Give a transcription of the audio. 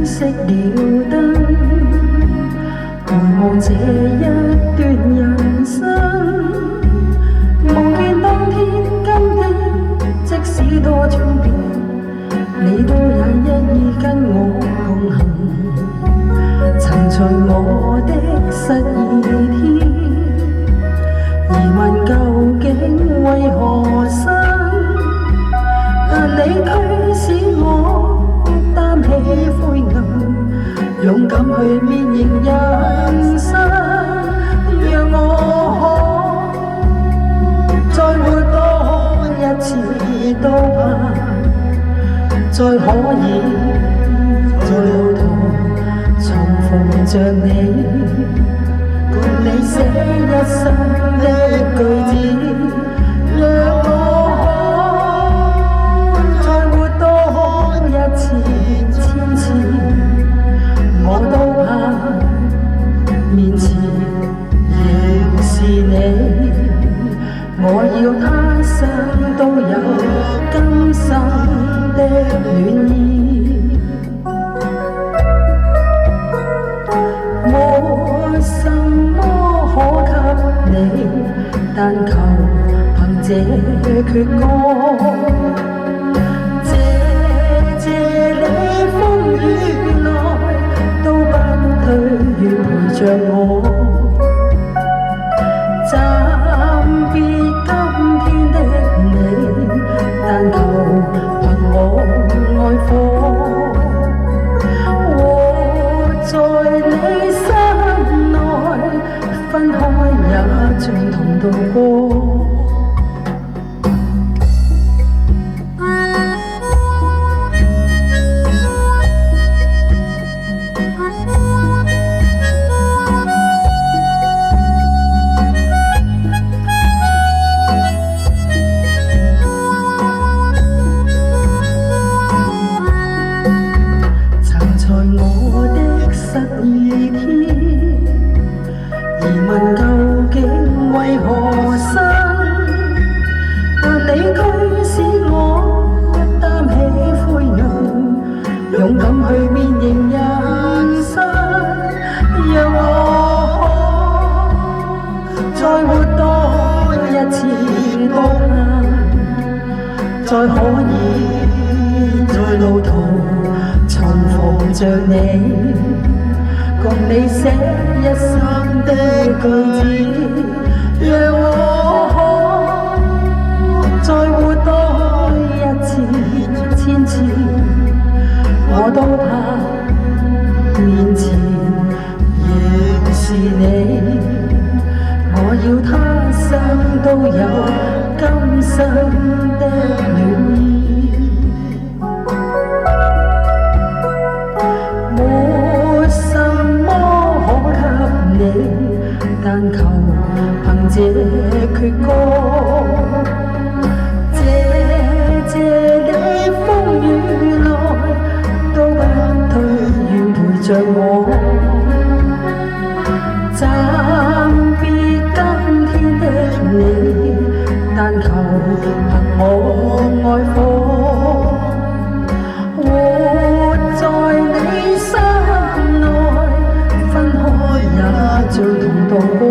熄了燈，回望這一段人生，夢見當天今天，即使多轉變，你都也一意跟我共行。曾在我的失意天，疑問究竟為何生，但你驅使我擔起灰暗，勇敢去面迎人生，讓我可再活多一次都怕，再可以在路途重逢着你，共你寫一生的句子，讓我可再活多一次千次，我都怕面前仍是你，我要他生都有今生的暖意，沒什麼可給你，但求憑這闕歌，謝你風雨內都不退，願陪着我，暫別今天的你，但求憑我愛火，和在你心內，分開也像同渡過。我的失意天，疑問究竟為何生，但你驅使我擔起灰暗，勇敢去面迎人生，讓我可再活多一次都怕，再可以在路途重逢着你，共你寫一生的句子，讓我可再活多一次千次，我都怕面前仍是你，我要他生都有今生的暖意。但求憑這闕歌，謝你風雨內都不退，願陪着我，暫別今天的你，但求憑我愛火，活在你心內，分開也像同渡過。